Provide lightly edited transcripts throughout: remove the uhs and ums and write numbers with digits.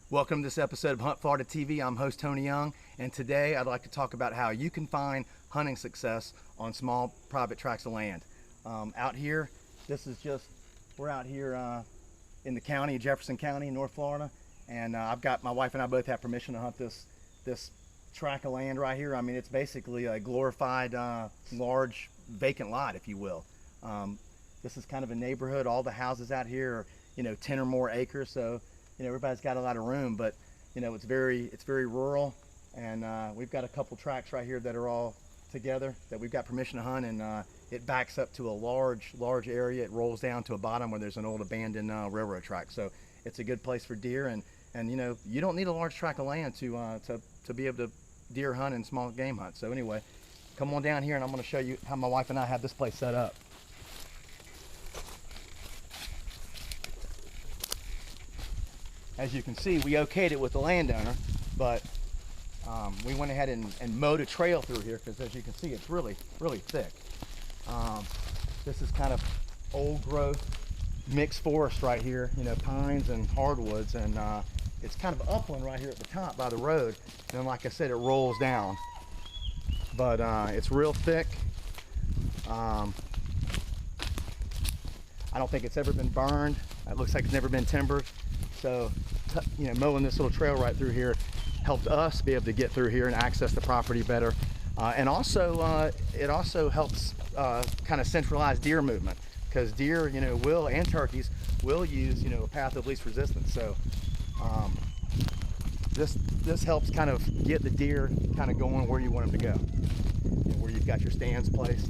Welcome to this episode of Hunt Florida TV. I'm host Tony Young, and today I'd like to talk about how you can find hunting success on small private tracts of land. Out here, we're out here in the county, Jefferson County, North Florida, and my wife and I both have permission to hunt this tract of land right here. I mean, it's basically a glorified large vacant lot, if you will. This is kind of a neighborhood. All the houses out here are, 10 or more acres, so everybody's got a lot of room, but it's very rural, and we've got a couple tracts right here that are all together that we've got permission to hunt, and it backs up to a large area. It rolls down to a bottom where there's an old abandoned railroad track, so it's a good place for deer. And you don't need a large tract of land to be able to deer hunt and small game hunt. So anyway, come on down here and I'm going to show you how my wife and I have this place set up. As you can see, we okayed it with the landowner, but we went ahead and mowed a trail through here because, as you can see, it's really thick. This is kind of old growth mixed forest right here, pines and hardwoods, and it's kind of upland right here at the top by the road. And then, like I said, it rolls down, but it's real thick. I don't think it's ever been burned. It looks like it's never been timbered. So, mowing this little trail right through here helped us be able to get through here and access the property better. And also, it also helps kind of centralize deer movement, because deer, and turkeys will use, a path of least resistance. So, this helps kind of get the deer kind of going where you want them to go, where you've got your stands placed,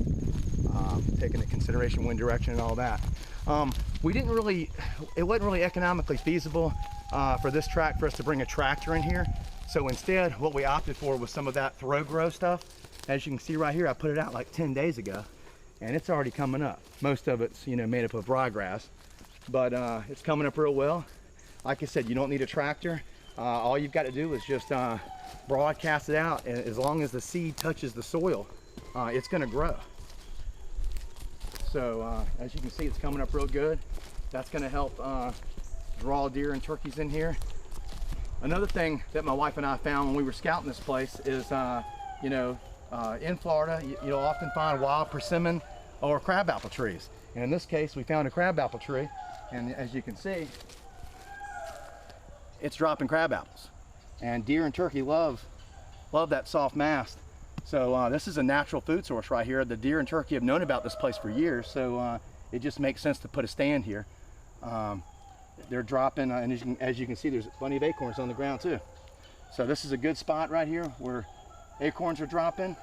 taking into consideration wind direction and all that. It wasn't really economically feasible for this tract for us to bring a tractor in here. So instead, what we opted for was some of that throw grow stuff. As you can see right here, I put it out like 10 days ago, and it's already coming up. Most of it's, made up of ryegrass, but it's coming up real well. Like I said, you don't need a tractor. All you've got to do is just broadcast it out, and as long as the seed touches the soil, it's going to grow. So as you can see, it's coming up real good. That's going to help draw deer and turkeys in here. Another thing that my wife and I found when we were scouting this place is, in Florida, you'll often find wild persimmon or crabapple trees. And in this case, we found a crabapple tree, and as you can see, it's dropping crab apples. And deer and turkey love that soft mast. So this is a natural food source right here. The deer and turkey have known about this place for years, so it just makes sense to put a stand here. They're dropping, and as you can see, there's plenty of acorns on the ground too. So this is a good spot right here where acorns are dropping.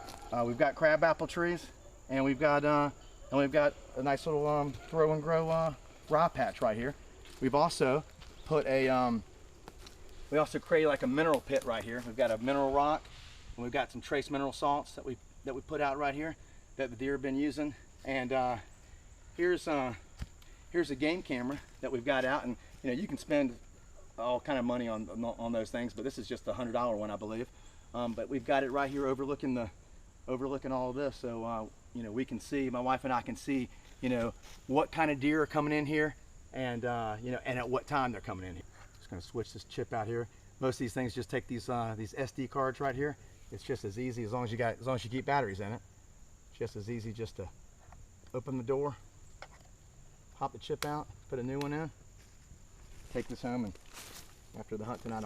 We've got crabapple trees, and we've got a nice little throw and grow rye patch right here. We've also put we also created like a mineral pit right here. We've got a mineral rock, and we've got some trace mineral salts that we put out right here that the deer have been using. And here's a game camera that we've got out, and you can spend all kind of money on those things, but this is just a $100 one, I believe. But we've got it right here overlooking all of this, so we can see, my wife and I can see, what kind of deer are coming in here, and and at what time they're coming in here. Just going to switch this chip out here. Most of these things just take these SD cards right here. It's just as easy, as long as you keep batteries in it. Just as easy just to open the door, pop the chip out, put a new one in, take this home, and after the hunt tonight,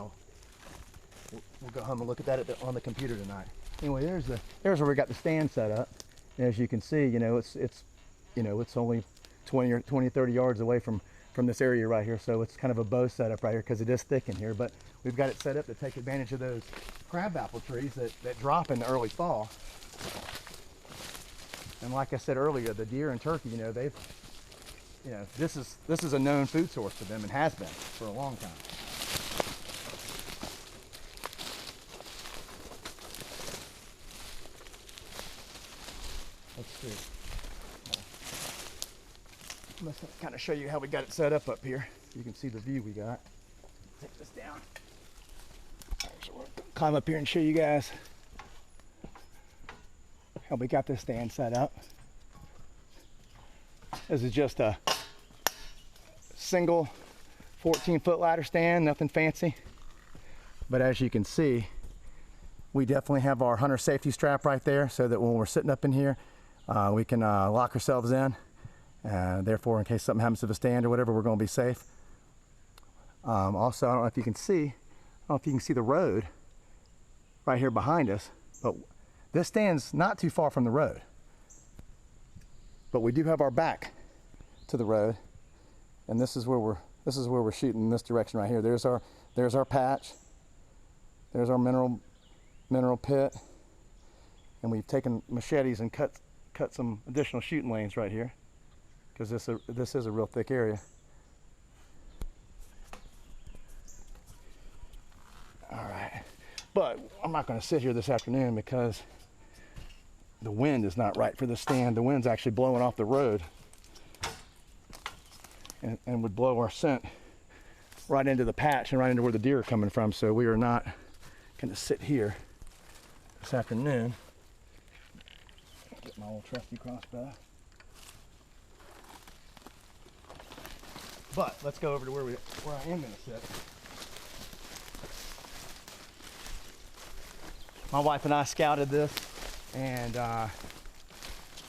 we'll go home and look at that on the computer tonight. Anyway, there's where we got the stand set up. And as you can see, it's only 20 30 yards away from this area right here, so it's kind of a bow setup right here because it is thick in here. But we've got it set up to take advantage of those crabapple trees that drop in the early fall. And like I said earlier, the deer and turkey, this is a known food source for them, and has been for a long time. Let's see. Let's kind of show you how we got it set up here. You can see the view we got. Take this down. So we'll climb up here and show you guys how we got this stand set up. This is just a single 14-foot ladder stand, nothing fancy. But as you can see, we definitely have our hunter safety strap right there, so that when we're sitting up in here, we can lock ourselves in. Therefore, in case something happens to the stand or whatever, we're going to be safe. Also, I don't know if you can see, the road right here behind us, but this stand's not too far from the road. But we do have our back to the road, and this is where we're shooting, in this direction right here. There's our patch. There's our mineral pit, and we've taken machetes and cut some additional shooting lanes right here, because this is a real thick area. All right, but I'm not going to sit here this afternoon because the wind is not right for the stand. The wind's actually blowing off the road and would blow our scent right into the patch and right into where the deer are coming from. So we are not going to sit here this afternoon. Get my old trusty crossbow. But let's go over to where I am going to sit. My wife and I scouted this and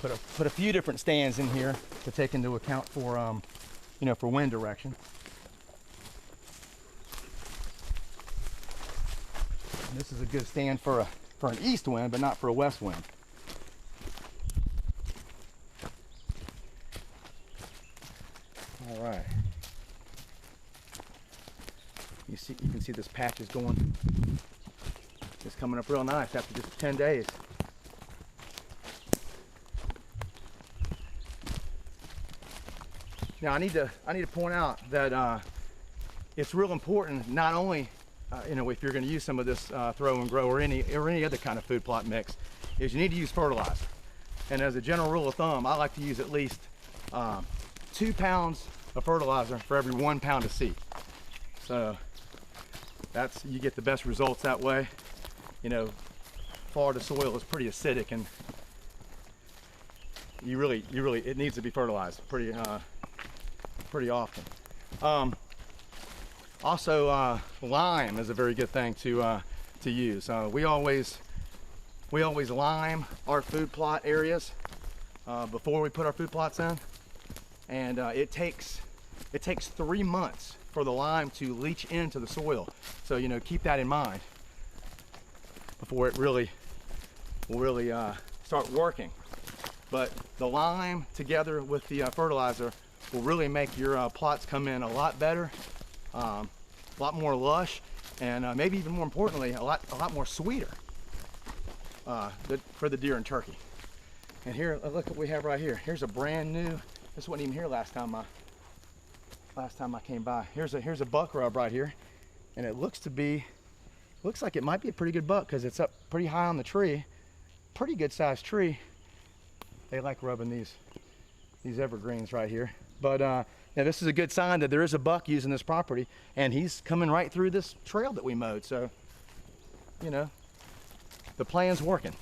put a few different stands in here to take into account for for wind direction. And this is a good stand for an east wind, but not for a west wind. All right. You can see this patch is going. It's coming up real nice after just 10 days. Now I need to point out that it's real important, not only if you're going to use some of this throw and grow or any other kind of food plot mix, is you need to use fertilizer. And as a general rule of thumb, I like to use at least 2 pounds of fertilizer for every 1 pound of seed. So you get the best results that way. Florida soil is pretty acidic, and it needs to be fertilized pretty often. Also, lime is a very good thing to use. We always lime our food plot areas before we put our food plots in, and it takes 3 months for the lime to leach into the soil. So keep that in mind before it will really start working. But the lime together with the fertilizer will really make your plots come in a lot better, a lot more lush, and maybe even more importantly, a lot more sweeter for the deer and turkey. And here, look what we have right here. Here's a brand new. This wasn't even here last time I came by. Here's a buck rub right here, and it looks like it might be a pretty good buck because it's up pretty high on the tree. Pretty good sized tree. They like rubbing these evergreens right here. But now this is a good sign that there is a buck using this property, and he's coming right through this trail that we mowed. So, the plan's working.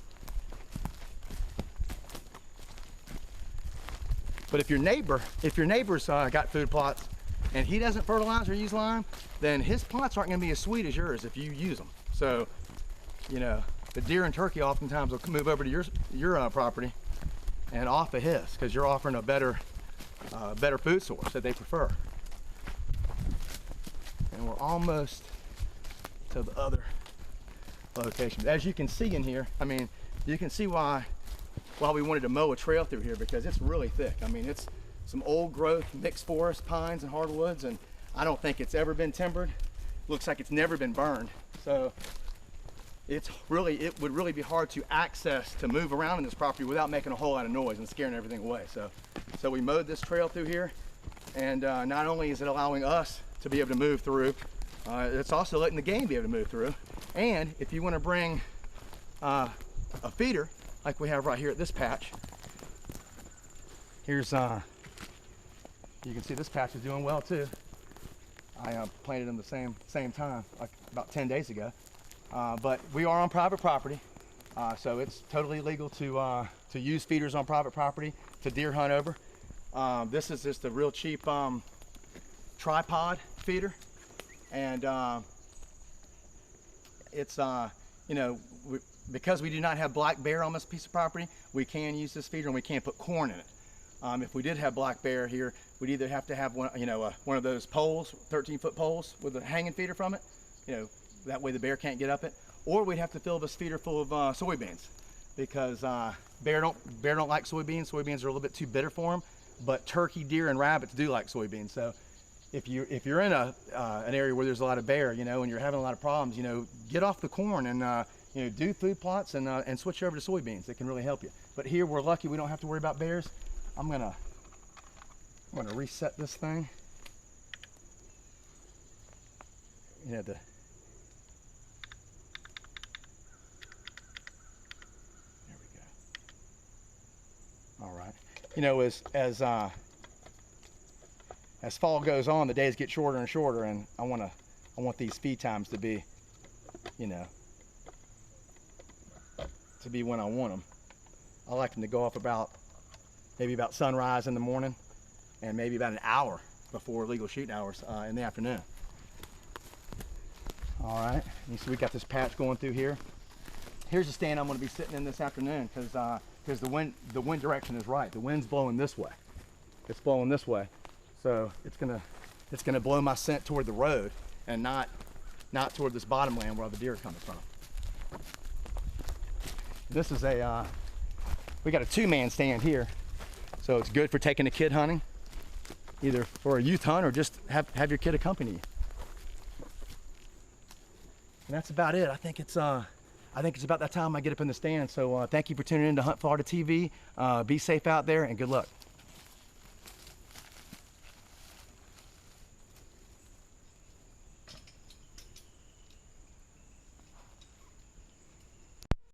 But if your neighbor's got food plots and he doesn't fertilize or use lime, then his plots aren't going to be as sweet as yours if you use them. So, the deer and turkey oftentimes will move over to your property and off of his, because you're offering a better food source that they prefer. And we're almost to the other locations. As you can see in here, I mean, you can see why we wanted to mow a trail through here, because it's really thick. I mean, it's some old growth mixed forest, pines and hardwoods, and I don't think it's ever been timbered. Looks like it's never been burned. So it would really be hard to access, to move around in this property without making a whole lot of noise and scaring everything away. So we mowed this trail through here, and not only is it allowing us to be able to move through, it's also letting the game be able to move through. And if you want to bring a feeder like we have right here at this patch, here's you can see this patch is doing well too. I planted them the same time, like about 10 days ago. But we are on private property, so it's totally legal to use feeders on private property to deer hunt over. This is just a real cheap tripod feeder, and it's you know, because we do not have black bear on this piece of property, we can use this feeder and we can put corn in it. If we did have black bear here, we'd either have to have one, you know, one of those poles, 13-foot poles with a hanging feeder from it, you know, that way the bear can't get up it, or we'd have to fill this feeder full of soybeans, because bear don't like soybeans. Soybeans are a little bit too bitter for them, but turkey, deer, and rabbits do like soybeans. So if you're in an area where there's a lot of bear, you know, and you're having a lot of problems, you know, get off the corn and you know, do food plots and switch over to soybeans. It can really help you. But here we're lucky; we don't have to worry about bears. I'm gonna reset this thing. You know, there we go. All right. You know, as fall goes on, the days get shorter and shorter, and I want these feed times to be, you know, to be when I want them. I like them to go off maybe about sunrise in the morning, and maybe about an hour before legal shooting hours in the afternoon. All right, you see we got this patch going through here. Here's the stand I'm going to be sitting in this afternoon, because the wind direction is right. The wind's blowing this way. It's blowing this way, so it's gonna blow my scent toward the road and not toward this bottom land where all the deer are coming from. This is we got a 2-man stand here, so it's good for taking a kid hunting, either for a youth hunt or just have your kid accompany you. And that's about it. I think it's about that time I get up in the stand. So thank you for tuning in to Hunt Florida TV. Be safe out there, and good luck.